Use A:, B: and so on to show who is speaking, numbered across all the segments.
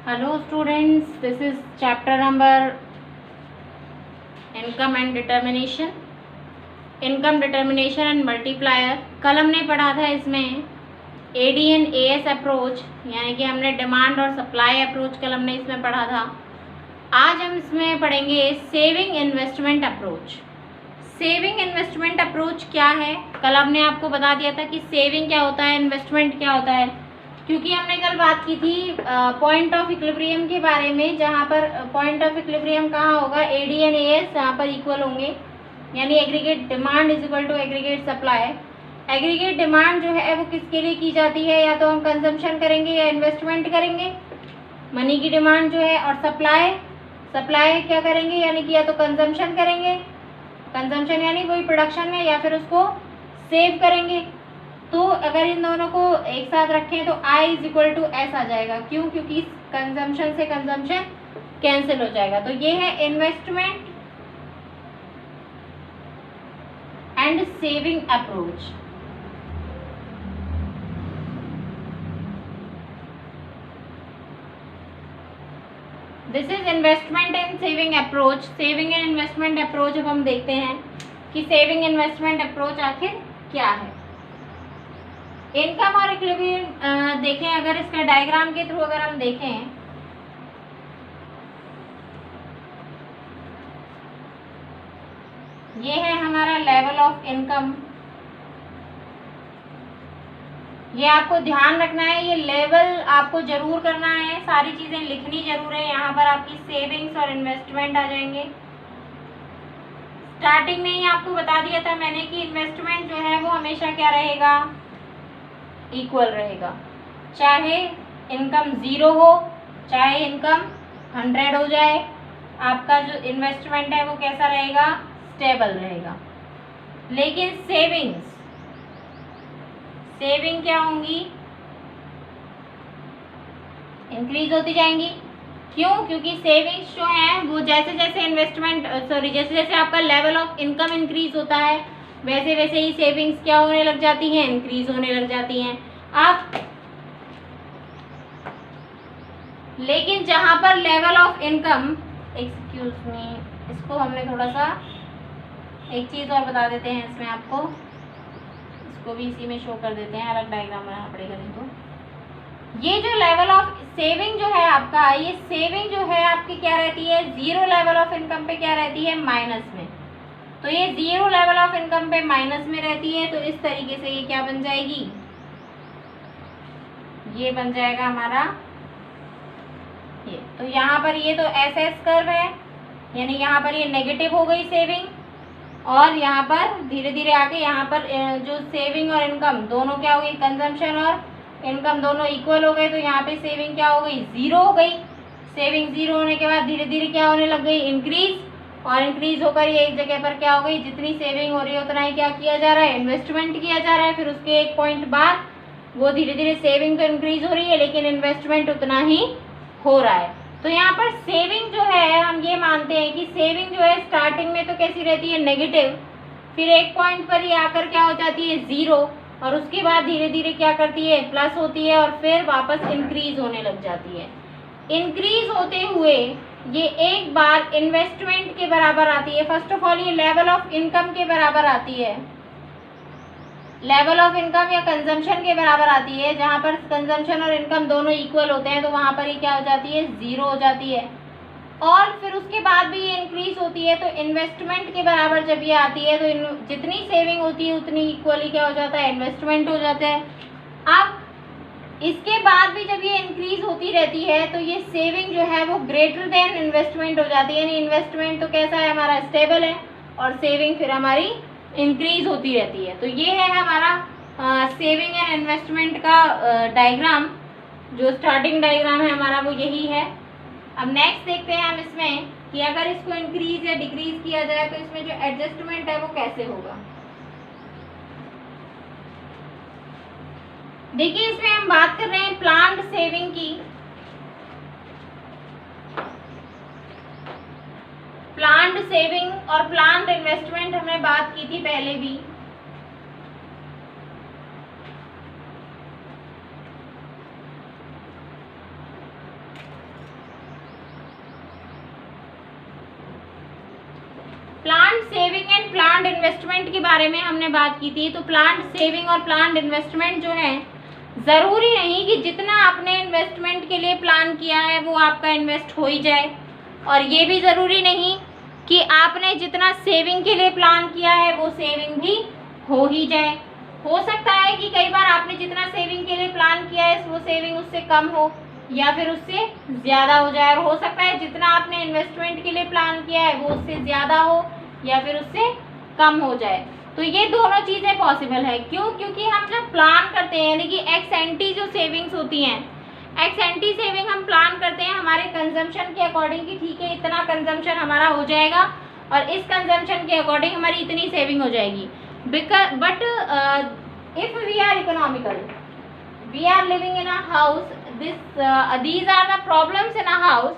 A: Hello students, this is chapter number income and determination. Income determination and multiplier. कल हमने पढ़ा था इसमें AD&AS अप्रोच, यानी कि हमने डिमांड और सप्लाई अप्रोच कल हमने इसमें पढ़ा था. आज हम इसमें पढ़ेंगे saving investment approach. Saving investment approach क्या है? कल हमने आपको बता दिया था कि सेविंग क्या होता है, इन्वेस्टमेंट क्या होता है, क्योंकि हमने कल बात की थी पॉइंट ऑफ इक्विलिब्रियम के बारे में, जहाँ पर पॉइंट ऑफ इक्विलिब्रियम कहाँ होगा, AD&AS जहाँ पर इक्वल होंगे, यानी aggregate demand is equal to aggregate supply. Aggregate demand जो है वो किसके लिए की जाती है, या तो हम कंजम्पशन करेंगे या इन्वेस्टमेंट करेंगे, मनी की डिमांड जो है. और सप्लाई क्या करेंगे, यानी कि या तो कंजम्पशन करेंगे, कंजम्पशन यानी वही प्रोडक्शन में, या फिर उसको सेव करेंगे. तो अगर इन दोनों को एक साथ रखें तो I is equal to S आ जाएगा. क्यों? क्योंकि कंजम्पशन से कंजम्पशन कैंसिल हो जाएगा. तो ये है investment and saving approach. This is investment and saving approach. Saving and investment approach अब हम देखते हैं कि सेविंग इन्वेस्टमेंट अप्रोच आखिर क्या है. इनकम और इक्विलिब्रियम देखें, अगर इसका डायग्राम के थ्रू अगर हम देखें, ये है हमारा लेवल ऑफ इनकम. ये आपको ध्यान रखना है, ये लेवल आपको जरूर करना है, सारी चीजें लिखनी जरूर है. यहाँ पर आपकी सेविंग्स और इन्वेस्टमेंट आ जाएंगे. स्टार्टिंग में ही आपको बता दिया था मैंने कि इन्वेस्टमेंट जो है वो हमेशा क्या रहेगा, इक्वल रहेगा. चाहे इनकम 0 हो, चाहे इनकम 100 हो जाए, आपका जो इन्वेस्टमेंट है वो कैसा रहेगा, स्टेबल रहेगा. लेकिन सेविंग क्या होंगी, इंक्रीज होती जाएंगी. क्यों? क्योंकि सेविंग्स जो है वो जैसे जैसे आपका लेवल ऑफ इनकम इंक्रीज होता है, वैसे वैसे ही सेविंग्स क्या होने लग जाती हैं, इंक्रीज होने लग जाती हैं. अब लेकिन जहां पर level of income, excuse me, इसको हमने थोड़ा सा एक चीज और बता देते हैं इसमें आपको, इसको भी इसी में शो कर देते हैं, अलग डायग्राम बनाना पड़ेगा नहीं तो. ये जो लेवल ऑफ सेविंग जो है आपका, ये सेविंग जो है आपकी क्या रहती है, 0 लेवल ऑफ इनकम पे क्या रहती है, माइनस में. तो ये 0 लेवल ऑफ इनकम पे माइनस में रहती है. तो इस तरीके से ये क्या बन जाएगी, ये बन जाएगा हमारा ये. तो यहाँ पर ये तो SS कर्व है, यानी यहाँ पर ये नेगेटिव हो गई सेविंग, और यहाँ पर धीरे धीरे आके यहाँ पर जो सेविंग और इनकम दोनों क्या हो गई, कंजम्पशन और इनकम दोनों इक्वल हो गए. तो यहाँ पे सेविंग क्या हो गई, 0 हो गई. सेविंग 0 होने के बाद धीरे धीरे क्या होने लग गई, इंक्रीज. और इंक्रीज होकर ये एक जगह पर क्या हो गई, जितनी सेविंग हो रही है उतना ही क्या किया जा रहा है, इन्वेस्टमेंट किया जा रहा है. फिर उसके एक पॉइंट बाद वो धीरे धीरे सेविंग तो इंक्रीज हो रही है, लेकिन इन्वेस्टमेंट उतना ही हो रहा है. तो यहाँ पर सेविंग जो है, हम ये मानते हैं कि सेविंग जो है स्टार्टिंग में तो कैसी रहती है, नेगेटिव. फिर एक पॉइंट पर ये आकर क्या हो जाती है, 0, और उसके बाद धीरे धीरे क्या करती है, प्लस होती है, और फिर वापस इंक्रीज होने लग जाती है. इंक्रीज होते हुए ये एक बार इन्वेस्टमेंट के बराबर आती है. फर्स्ट ऑफ ऑल ये लेवल ऑफ इनकम के बराबर आती है, लेवल ऑफ इनकम या कंजम्पशन के बराबर आती है. जहाँ पर कंजम्पशन और इनकम दोनों इक्वल होते हैं, तो वहाँ पर ये क्या हो जाती है, 0 हो जाती है. और फिर उसके बाद भी ये इंक्रीज होती है, तो इन्वेस्टमेंट के बराबर जब ये आती है, तो जितनी सेविंग होती है उतनी इक्वली क्या हो जाता है, इन्वेस्टमेंट हो जाता है. अब इसके बाद भी जब ये इंक्रीज होती रहती है, तो ये सेविंग जो है वो ग्रेटर देन इन्वेस्टमेंट हो जाती है. यानी इन्वेस्टमेंट तो कैसा है, हमारा स्टेबल है, और सेविंग फिर हमारी इंक्रीज होती रहती है. तो ये है हमारा सेविंग एंड इन्वेस्टमेंट का डायग्राम. जो स्टार्टिंग डायग्राम है हमारा वो यही है. अब नेक्स्ट देखते हैं हम इसमें कि अगर इसको इंक्रीज या डिक्रीज किया जाए तो इसमें जो एडजस्टमेंट है वो कैसे होगा. देखिए, इसमें हम बात कर रहे हैं प्लान्ड सेविंग की. प्लान्ड सेविंग और प्लान्ड इन्वेस्टमेंट हमने बात की थी पहले भी. इन्वेस्टमेंट के बारे में हमने बात की थी, तो प्लान्ड सेविंग और प्लान्ड इन्वेस्टमेंट जो है, ज़रूरी नहीं कि जितना आपने इन्वेस्टमेंट के लिए प्लान किया है वो आपका इन्वेस्ट हो ही जाए, और ये भी ज़रूरी नहीं कि आपने जितना सेविंग के लिए प्लान किया है वो सेविंग भी हो ही जाए। हो सकता है कि कई बार आपने जितना सेविंग के लिए प्लान किया है वो सेविंग उससे कम हो या फिर उससे ज़्यादा हो जाए, और हो सकता है जितना आपने इन्वेस्टमेंट के लिए प्लान किया है वो उससे ज़्यादा हो या फिर उससे कम हो जाए। तो ये दोनों चीज़ें पॉसिबल है। क्यों? क्योंकि हम जब प्लान करते हैं, यानी कि एक्स एंटी जो सेविंग्स होती हैं, एक्स एंटी सेविंग हम प्लान करते हैं हमारे कंजम्पशन के अकॉर्डिंग कि ठीक है इतना कंजम्पशन हमारा हो जाएगा और इस कंजम्पशन के अकॉर्डिंग हमारी इतनी सेविंग हो जाएगी। But if we are economical, we are living in a house, these are the problems in a house,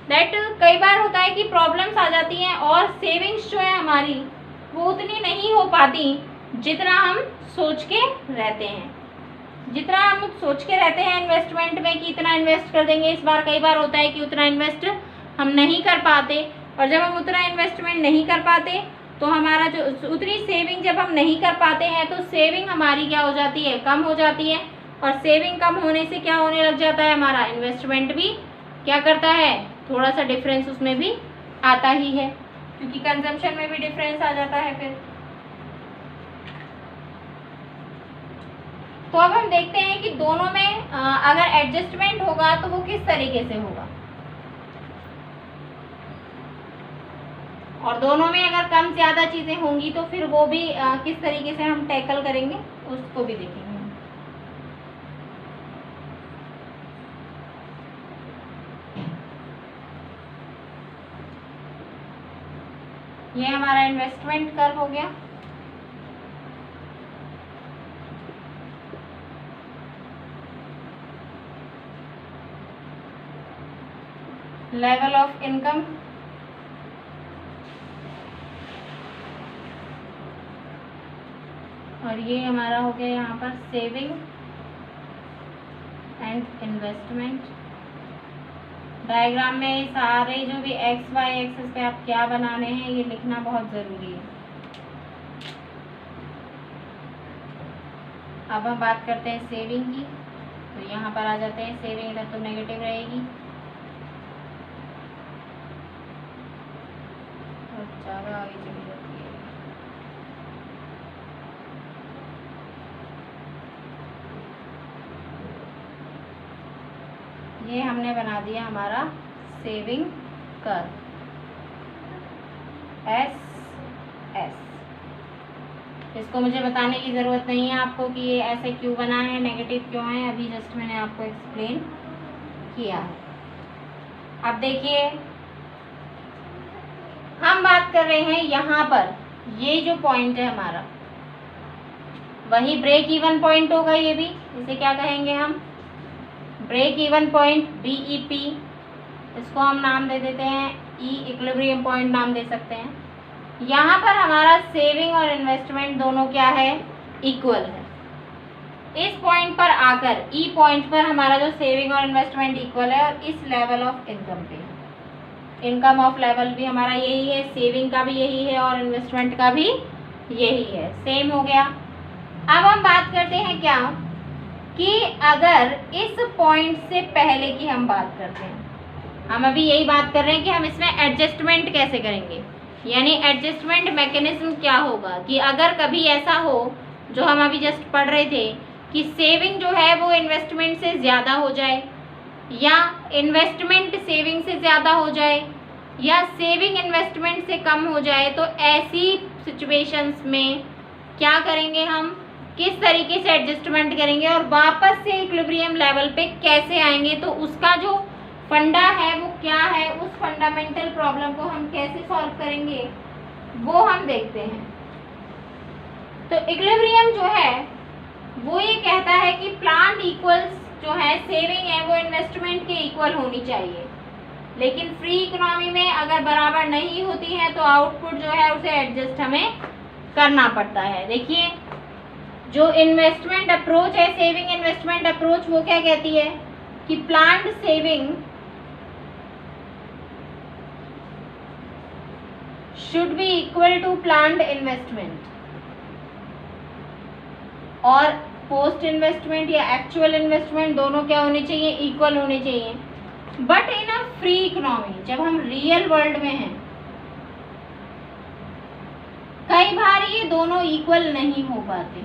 A: that कई बार होता है कि प्रॉब्लम्स आ जाती हैं और सेविंग्स जो है हमारी वो उतनी नहीं हो पाती जितना हम सोच के रहते हैं। जितना हम सोच के रहते हैं इन्वेस्टमेंट में कि इतना इन्वेस्ट कर देंगे इस बार, कई बार होता है कि उतना इन्वेस्ट हम नहीं कर पाते, और जब हम उतना इन्वेस्टमेंट नहीं कर पाते तो हमारा जो उतनी सेविंग जब हम नहीं कर पाते हैं तो सेविंग हमारी क्या हो जाती है, कम हो जाती है, और सेविंग कम होने से क्या होने लग जाता है, हमारा इन्वेस्टमेंट भी क्या करता है, थोड़ा सा डिफरेंस उसमें भी आता ही है, क्योंकि कंजम्पशन में भी डिफरेंस आ जाता है फिर। तो अब हम देखते हैं कि दोनों में अगर एडजस्टमेंट होगा तो वो किस तरीके से होगा, और दोनों में अगर कम ज़्यादा चीज़ें होंगी तो फिर वो भी किस तरीके से हम टैकल करेंगे उसको भी देखेंगे। ये हमारा इन्वेस्टमेंट कर्व हो गया। लेवल ऑफ इनकम, और ये हमारा हो गया यहाँ पर सेविंग एंड इन्वेस्टमेंट। डायग्राम में सारे जो भी एक्स वाई एक्सिस पे आप क्या बनाने हैं ये लिखना बहुत ज़रूरी है। अब हम बात करते हैं सेविंग की, तो यहाँ पर आ जाते हैं सेविंग, इधर तो नेगेटिव रहेगी और ज़्यादा आगे चली जाती है। ये हमने बना दिया हमारा सेविंग कर्व एस एस। इसको मुझे बताने की ज़रूरत नहीं है आपको कि ये ऐसे क्यों बना है, नेगेटिव क्यों है, अभी जस्ट मैंने आपको एक्सप्लेन किया है। अब देखिए हम बात कर रहे हैं यहाँ पर, ये जो पॉइंट है हमारा वही ब्रेक इवन पॉइंट होगा। ये भी इसे क्या कहेंगे हम, ब्रेक इवन पॉइंट, BEP। इसको हम नाम दे देते हैं E, इक्विलिब्रियम पॉइंट नाम दे सकते हैं। यहाँ पर हमारा सेविंग और इन्वेस्टमेंट दोनों क्या है, इक्वल है। इस पॉइंट पर आकर E पॉइंट पर हमारा जो सेविंग और इन्वेस्टमेंट इक्वल है, और इस लेवल ऑफ इनकम पे, इनकम ऑफ लेवल भी हमारा यही है, सेविंग का भी यही है और इन्वेस्टमेंट का भी यही है, सेम हो गया। अब हम बात करते हैं क्या कि अगर इस पॉइंट से पहले की हम बात करते हैं, हम अभी यही बात कर रहे हैं कि हम इसमें एडजस्टमेंट कैसे करेंगे, यानी एडजस्टमेंट मैकेनिज्म क्या होगा कि अगर कभी ऐसा हो जो हम अभी जस्ट पढ़ रहे थे कि सेविंग जो है वो इन्वेस्टमेंट से ज़्यादा हो जाए, या इन्वेस्टमेंट सेविंग से ज़्यादा हो जाए, या सेविंग इन्वेस्टमेंट से कम हो जाए, तो ऐसी सिचुएशंस में क्या करेंगे हम, किस तरीके से एडजस्टमेंट करेंगे और वापस से इक्विलिब्रियम लेवल पे कैसे आएंगे, तो उसका जो फंडा है वो क्या है, उस फंडामेंटल प्रॉब्लम को हम कैसे सॉल्व करेंगे वो हम देखते हैं। तो इक्विलिब्रियम जो है वो ये कहता है कि प्लान्ड इक्वल्स जो है, सेविंग है वो इन्वेस्टमेंट के इक्वल होनी चाहिए, लेकिन फ्री इकोनॉमी में अगर बराबर नहीं होती है तो आउटपुट जो है उसे एडजस्ट हमें करना पड़ता है। देखिए जो इन्वेस्टमेंट अप्रोच है, सेविंग इन्वेस्टमेंट अप्रोच, वो क्या कहती है कि planned saving should be equal to planned investment, और पोस्ट इन्वेस्टमेंट या एक्चुअल इन्वेस्टमेंट दोनों क्या होने चाहिए, इक्वल होने चाहिए। But in a free economy, जब हम रियल वर्ल्ड में हैं, कई बार ये दोनों इक्वल नहीं हो पाते।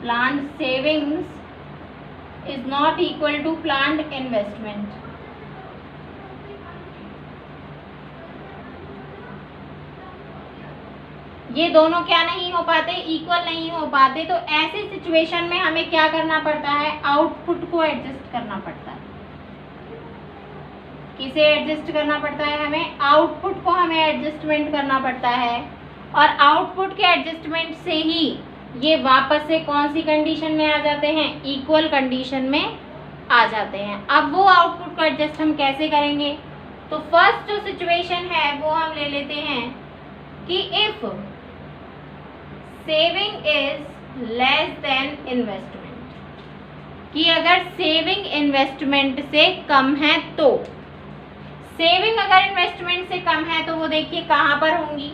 A: Planned savings is not equal to planned investment. ये दोनों क्या नहीं हो पाते, इक्वल नहीं हो पाते। तो ऐसी सिचुएशन में हमें क्या करना पड़ता है, आउटपुट को एडजस्ट करना पड़ता है। किसे एडजस्ट करना पड़ता है, हमें आउटपुट को हमें एडजस्टमेंट करना पड़ता है, और आउटपुट के एडजस्टमेंट से ही ये वापस से कौन सी कंडीशन में आ जाते हैं, इक्वल कंडीशन में आ जाते हैं। अब वो आउटपुट को एडजस्ट हम कैसे करेंगे, तो फर्स्ट जो सिचुएशन है वो हम ले लेते हैं कि if saving is less then investment, कि अगर सेविंग इन्वेस्टमेंट से कम है, तो सेविंग अगर इन्वेस्टमेंट से कम है तो वो देखिए कहाँ पर होंगी,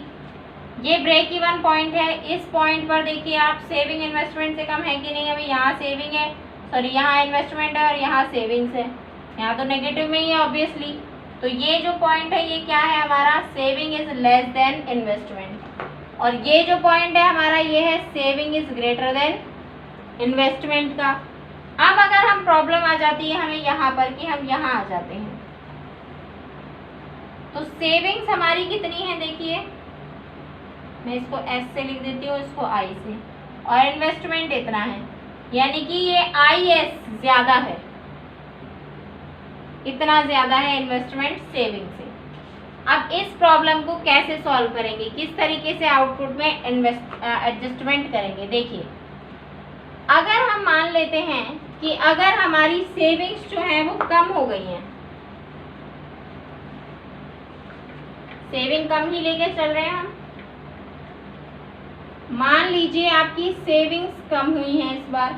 A: ये ब्रेक इवन पॉइंट है। इस पॉइंट पर देखिए आप सेविंग इन्वेस्टमेंट से कम है कि नहीं, अभी यहाँ सेविंग है, सॉरी यहाँ इन्वेस्टमेंट है और यहाँ सेविंग्स है, यहाँ तो नेगेटिव में ही है ऑब्वियसली। तो ये जो पॉइंट है ये क्या है हमारा, saving is less then investment, और ये जो पॉइंट है हमारा ये है saving is greater than investment का। अब अगर हम प्रॉब्लम आ जाती है हमें यहाँ पर कि हम यहाँ आ जाते हैं, तो सेविंग्स हमारी कितनी है, देखिए मैं इसको एस से लिख देती हूँ, इसको आई से, और इन्वेस्टमेंट इतना है, यानी कि ये आई एस ज्यादा है, इतना ज्यादा है इन्वेस्टमेंट सेविंग से। अब इस प्रॉब्लम को कैसे सॉल्व करेंगे, किस तरीके से आउटपुट में एडजस्टमेंट करेंगे, देखिए अगर हम मान लेते हैं कि अगर हमारी सेविंग्स जो है वो कम हो गई हैं, सेविंग कम ही लेके चल रहे हैं हम, मान लीजिए आपकी सेविंग्स कम हुई हैं इस बार,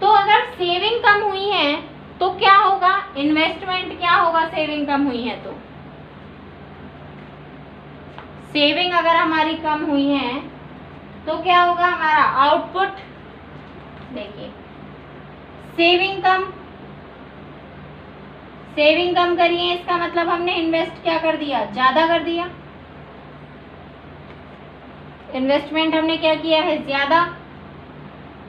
A: तो अगर सेविंग कम हुई है तो क्या होगा, इन्वेस्टमेंट क्या होगा, सेविंग कम हुई है तो सेविंग अगर हमारी कम हुई है तो क्या होगा हमारा आउटपुट, देखिए सेविंग कम करिए, इसका मतलब हमने इन्वेस्ट क्या कर दिया, ज्यादा कर दिया, इन्वेस्टमेंट हमने क्या किया है, ज्यादा,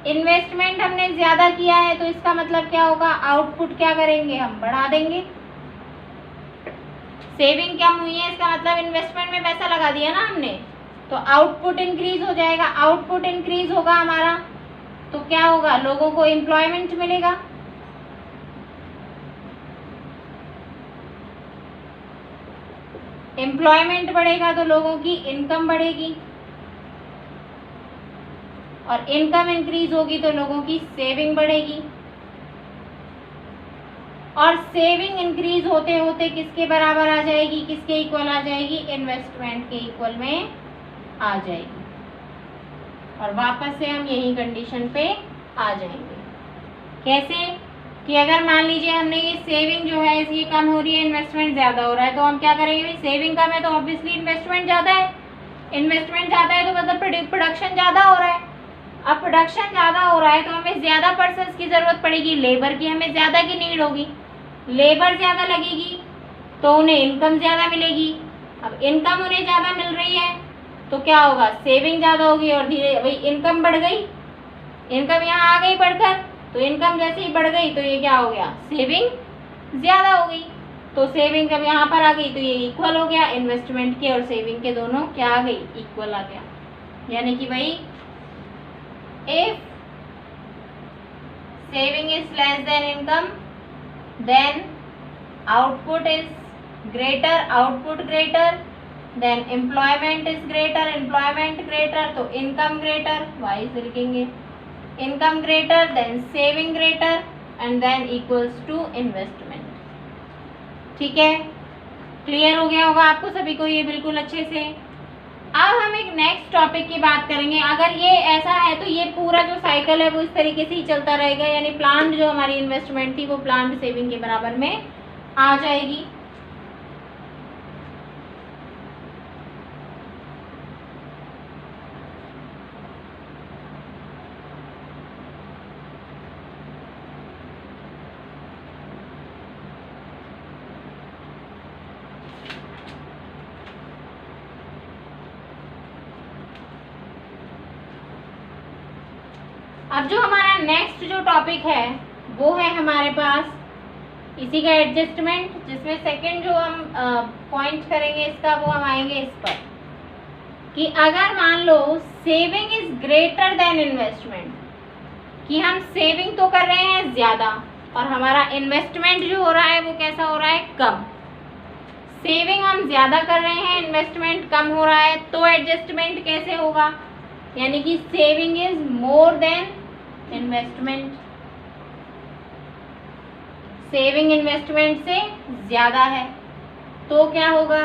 A: इन्वेस्टमेंट हमने ज्यादा किया है, तो इसका मतलब क्या होगा, आउटपुट क्या करेंगे, हम बढ़ा देंगे। सेविंग कम हुई है इसका मतलब इन्वेस्टमेंट में पैसा लगा दिया ना हमने, तो आउटपुट इंक्रीज हो जाएगा, आउटपुट इंक्रीज होगा हमारा तो क्या होगा, लोगों को एम्प्लॉयमेंट मिलेगा, एम्प्लॉयमेंट बढ़ेगा तो लोगों की इनकम बढ़ेगी, और इनकम इंक्रीज होगी तो लोगों की सेविंग बढ़ेगी, और सेविंग इंक्रीज होते होते किसके बराबर आ जाएगी, किसके इक्वल आ जाएगी, इन्वेस्टमेंट के इक्वल में आ जाएगी, और वापस से हम यही कंडीशन पे आ जाएंगे। कैसे कि अगर मान लीजिए हमने ये सेविंग जो है इसकी कम हो रही है, इन्वेस्टमेंट ज़्यादा हो रहा है, तो हम क्या करेंगे, सेविंग कम है तो ऑब्वियसली इन्वेस्टमेंट ज़्यादा है, इन्वेस्टमेंट ज़्यादा है तो मतलब प्रोडक्शन ज़्यादा हो रहा है। अब प्रोडक्शन ज़्यादा हो रहा है तो हमें ज़्यादा पर्सन्स की ज़रूरत पड़ेगी, लेबर की हमें ज़्यादा की नीड होगी, लेबर ज़्यादा लगेगी तो उन्हें इनकम ज़्यादा मिलेगी। अब इनकम उन्हें ज़्यादा मिल रही है तो क्या होगा, सेविंग ज़्यादा होगी, और धीरे भाई इनकम बढ़ गई, इनकम यहाँ आ गई बढ़कर, तो इनकम जैसे ही बढ़ गई तो ये क्या हो गया, सेविंग ज़्यादा हो गई, तो सेविंग जब यहाँ पर आ गई तो ये इक्वल हो गया, इन्वेस्टमेंट के और सेविंग के दोनों क्या आ गई, इक्वल आ गया। यानी कि भाई if saving is less than income then output is greater, output greater, then employment is greater, employment greater तो इनकम ग्रेटर, वाई से लिखेंगे, income greater then saving greater and then equals to investment. ठीक है, clear हो गया होगा आपको सभी को ये बिल्कुल अच्छे से। अब हम एक नेक्स्ट टॉपिक की बात करेंगे। अगर ये ऐसा है तो ये पूरा जो साइकिल है वो इस तरीके से ही चलता रहेगा, यानी प्लान्ड जो हमारी इन्वेस्टमेंट थी वो प्लान्ड सेविंग के बराबर में आ जाएगी। अब जो हमारा नेक्स्ट जो टॉपिक है वो है हमारे पास इसी का एडजस्टमेंट, जिसमें सेकंड जो हम पॉइंट करेंगे इसका वो हम आएंगे इस पर कि अगर मान लो saving is greater than investment, कि हम सेविंग तो कर रहे हैं ज़्यादा और हमारा इन्वेस्टमेंट जो हो रहा है वो कैसा हो रहा है, कम। सेविंग हम ज़्यादा कर रहे हैं, इन्वेस्टमेंट कम हो रहा है, तो एडजस्टमेंट कैसे होगा, यानी कि saving is more than investment, saving investment से ज़्यादा है, तो क्या होगा,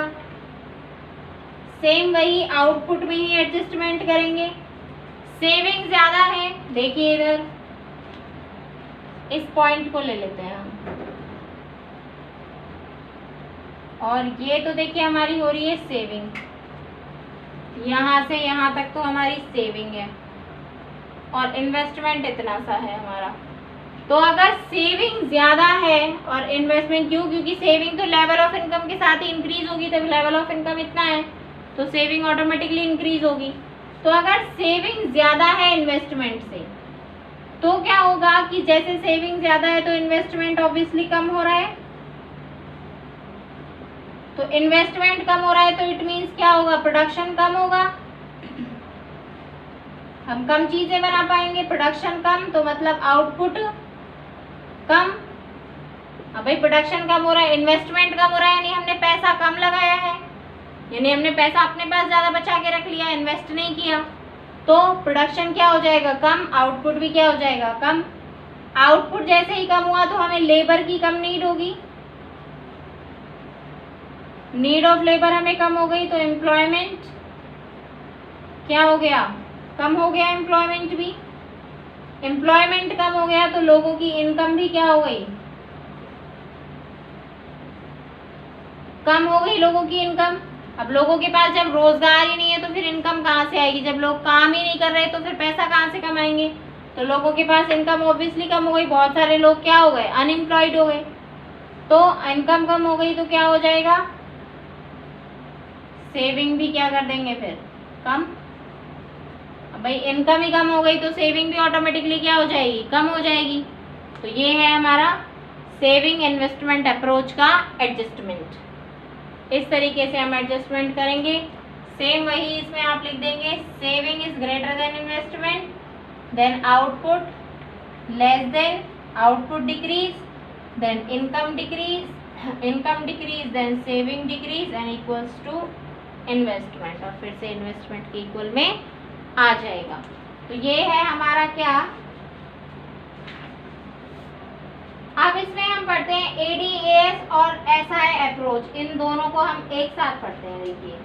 A: सेम वही आउटपुट में ही एडजस्टमेंट करेंगे। सेविंग ज़्यादा है, देखिए इधर इस पॉइंट को ले लेते हैं हम, और ये तो देखिए हमारी हो रही है सेविंग, यहाँ से यहाँ तक तो हमारी सेविंग है और इन्वेस्टमेंट इतना सा है हमारा। तो अगर सेविंग ज़्यादा है और इन्वेस्टमेंट, क्योंकि सेविंग तो लेवल ऑफ इनकम के साथ ही इंक्रीज होगी, तब लेवल ऑफ इनकम इतना है तो सेविंग ऑटोमेटिकली इंक्रीज होगी। तो अगर सेविंग ज़्यादा है इन्वेस्टमेंट से तो क्या होगा कि जैसे सेविंग ज़्यादा है तो इन्वेस्टमेंट ऑब्वियसली कम हो रहा है, तो इन्वेस्टमेंट कम हो रहा है तो इट मीन्स क्या होगा, प्रोडक्शन कम होगा, हम कम चीज़ें बना पाएंगे, प्रोडक्शन कम तो मतलब आउटपुट कम। अब भाई प्रोडक्शन कम हो रहा है, इन्वेस्टमेंट कम हो रहा है, यानी हमने पैसा कम लगाया है, यानी हमने पैसा अपने पास ज़्यादा बचा के रख लिया, इन्वेस्ट नहीं किया, तो प्रोडक्शन क्या हो जाएगा, कम, आउटपुट भी क्या हो जाएगा, कम। आउटपुट जैसे ही कम हुआ तो हमें लेबर की कम नीड होगी, नीड ऑफ लेबर हमें कम हो गई, तो एम्प्लॉयमेंट क्या हो गया, कम हो गया, एम्प्लॉयमेंट भी, एम्प्लॉयमेंट कम हो गया तो लोगों की इनकम भी क्या हो गई, कम हो गई लोगों की इनकम। अब लोगों के पास जब रोजगार ही नहीं है तो फिर इनकम कहाँ से आएगी, जब लोग काम ही नहीं कर रहे तो फिर पैसा कहाँ से कमाएंगे, तो लोगों के पास इनकम ऑब्वियसली कम हो गई, बहुत सारे लोग क्या हो गए, अनएम्प्लॉयड हो गए, तो इनकम कम हो गई तो क्या हो जाएगा, सेविंग भी क्या कर देंगे फिर, कम। अब भाई इनकम ही कम हो गई तो सेविंग भी ऑटोमेटिकली क्या हो जाएगी, कम हो जाएगी। तो ये है हमारा सेविंग इन्वेस्टमेंट अप्रोच का एडजस्टमेंट। इस तरीके से हम एडजस्टमेंट करेंगे। सेम वही इसमें आप लिख देंगे, saving is greater than investment, then output less than, output decrease, then income decrease, income decrease, then saving decrease and equals to investment, और फिर से इन्वेस्टमेंट के इक्वल में आ जाएगा। तो ये है हमारा क्या, अब इसमें हम पढ़ते हैं एडीएएस और एसआई अप्रोच, इन दोनों को हम एक साथ पढ़ते हैं। देखिए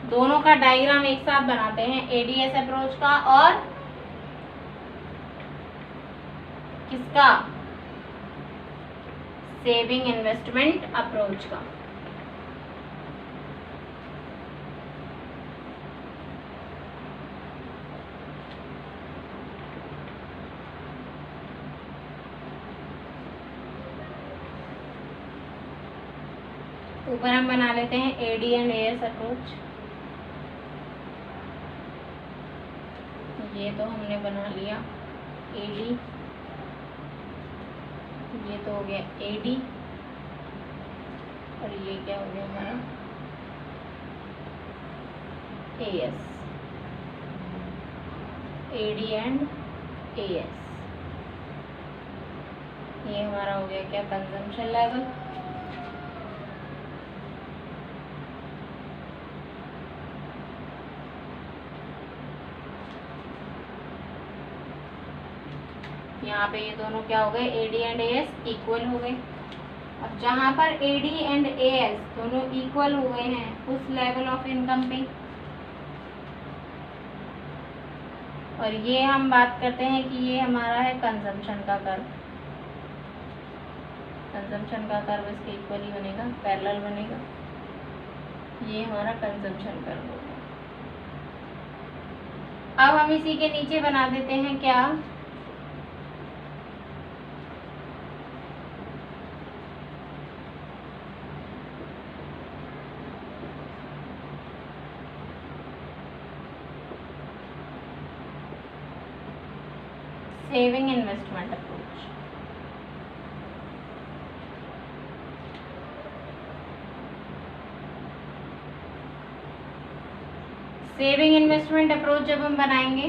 A: दोनों का डायग्राम एक साथ बनाते हैं, एडीएस अप्रोच का और किसका, सेविंग इन्वेस्टमेंट अप्रोच का। ऊपर हम बना लेते हैं एडी एंड एएस अप्रोच, ये तो हमने बना लिया एडी, ये तो हो गया एडी, और ये क्या हो गया हमारा एएस, एडी एंड एएस। ये हमारा हो गया क्या, कंजम्पशन लेवल। यहाँ पे ये दोनों क्या हो गए, एडी एंड एएस इक्वल हो गए। अब जहाँ पर AD एंड AS दोनों इक्वल हो गए हैं उस लेवल ऑफ इनकम पे, और ये हम बात करते हैं कि ये हमारा है कंजम्पशन का कर्व। कंजम्पशन का कर्व इसके इक्वल ही बनेगा, पैरेलल बनेगा। ये हमारा कंजम्पशन कर्व होगा। अब हम इसी के नीचे बना देते हैं क्या, saving investment approach. Saving investment approach जब हम बनाएंगे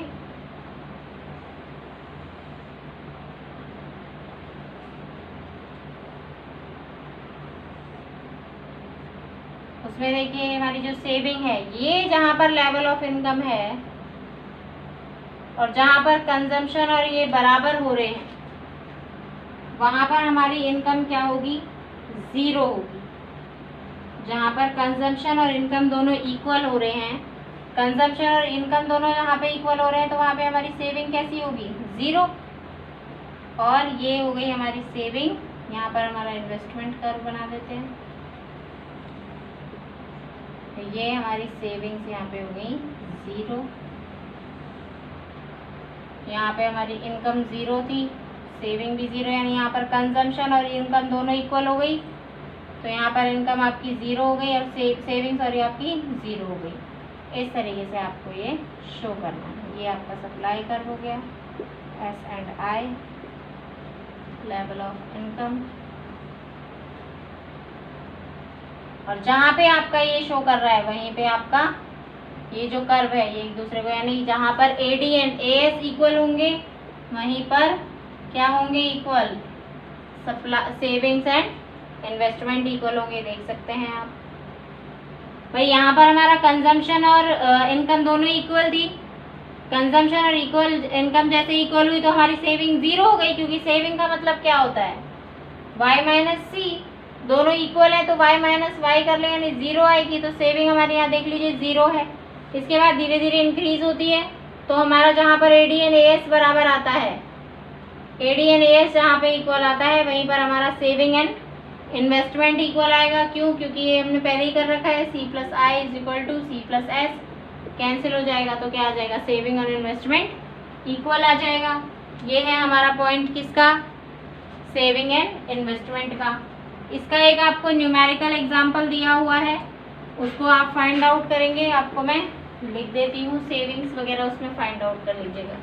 A: उसमें देखिए हमारी जो सेविंग है, ये जहाँ पर लेवल ऑफ इनकम है और जहाँ पर कंजम्पशन और ये बराबर हो रहे हैं वहाँ पर हमारी इनकम क्या होगी, ज़ीरो होगी। जहाँ पर कंजम्पशन और इनकम दोनों इक्वल हो रहे हैं, कंजम्पशन और इनकम दोनों यहाँ पे इक्वल हो रहे हैं, तो वहाँ पे हमारी सेविंग कैसी होगी, ज़ीरो। और ये हो गई हमारी सेविंग। यहाँ पर हमारा इन्वेस्टमेंट कर्व बना देते हैं, तो ये हमारी सेविंग्स यहाँ पे हो गई ज़ीरो। यहाँ पे हमारी इनकम ज़ीरो थी, सेविंग भी ज़ीरो, यानी यहाँ पर कंजम्पशन और इनकम दोनों इक्वल हो गई, तो यहाँ पर इनकम आपकी ज़ीरो हो गई और सेविंग्स और आपकी ज़ीरो हो गई। इस तरीके से आपको ये शो करना है। ये आपका सप्लाई कर्व हो गया, S&I, लेवल ऑफ इनकम। और जहाँ पे आपका ये शो कर रहा है वहीं पे आपका ये जो कर्व है ये एक दूसरे को, यानी जहाँ पर AD एंड AS इक्वल होंगे वहीं पर क्या होंगे, equal supply savings and investment equal होंगे। देख सकते हैं आप भाई, यहाँ पर हमारा कंजम्पशन और इनकम दोनों इक्वल थी। कंजम्पशन और इक्वल इनकम जैसे इक्वल हुई तो हमारी सेविंग ज़ीरो हो गई, क्योंकि सेविंग का मतलब क्या होता है, Y माइनस C। दोनों इक्वल है तो Y माइनस वाई कर ले, यानी ज़ीरो आएगी। तो सेविंग हमारे यहाँ देख लीजिए ज़ीरो है। इसके बाद धीरे धीरे इंक्रीज होती है, तो हमारा जहाँ पर AD एंड AS बराबर आता है, AD एंड AS जहाँ पे इक्वल आता है वहीं पर हमारा सेविंग एंड इन्वेस्टमेंट इक्वल आएगा। क्यों, क्योंकि ये हमने पहले ही कर रखा है, C+I is equal to C+S। Cancel हो जाएगा तो क्या आ जाएगा, सेविंग और इन्वेस्टमेंट इक्वल आ जाएगा। ये है हमारा पॉइंट किसका, सेविंग एंड इन्वेस्टमेंट का। इसका एक आपको न्यूमेरिकल एग्जाम्पल दिया हुआ है, उसको आप फाइंड आउट करेंगे। आपको मैं लिख देती हूँ, सेविंग्स वगैरह उसमें फाइंड आउट कर लीजिएगा।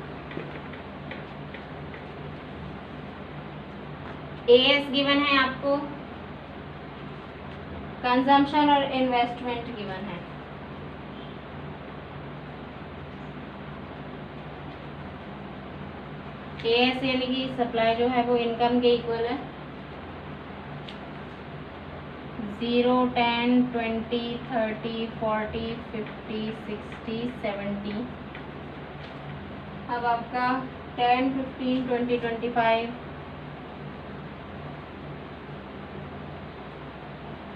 A: AS गिवन है आपको, कंजम्पशन और इन्वेस्टमेंट गिवन है। AS यानी कि सप्लाई जो है वो इनकम के इक्वल है, 0, 10, 20, 30, 40, 50, 60, 70। अब आपका 10, 15, 20, 25,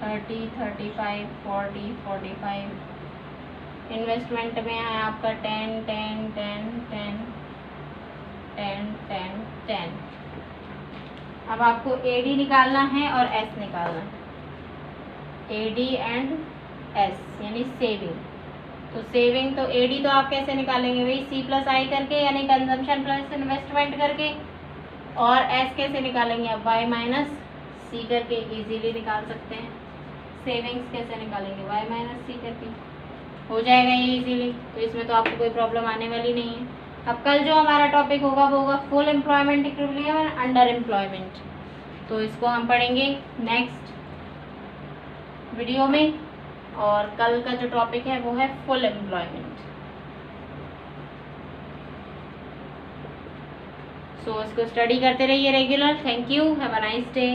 A: 30, 35, 40, 45। इन्वेस्टमेंट में है आपका 10, 10, 10, 10, 10, 10, 10। अब आपको AD निकालना है और S निकालना है, AD एंड S यानी सेविंग। तो सेविंग तो AD तो आप कैसे निकालेंगे भाई, C+I करके, यानी कंजम्पशन प्लस इन्वेस्टमेंट करके। और S कैसे निकालेंगे आप, Y माइनस C करके इजीली निकाल सकते हैं। सेविंग्स कैसे निकालेंगे, Y माइनस C करके, हो जाएगा ये इजीली। तो इसमें तो आपको कोई प्रॉब्लम आने वाली नहीं है। अब कल जो हमारा टॉपिक होगा वो होगा full employment equilibrium and under employment. तो इसको हम पढ़ेंगे नेक्स्ट वीडियो में, और कल का जो टॉपिक है वो है फुल एम्प्लॉयमेंट। सो इसको स्टडी करते रहिए regular. Thank you, have a nice day.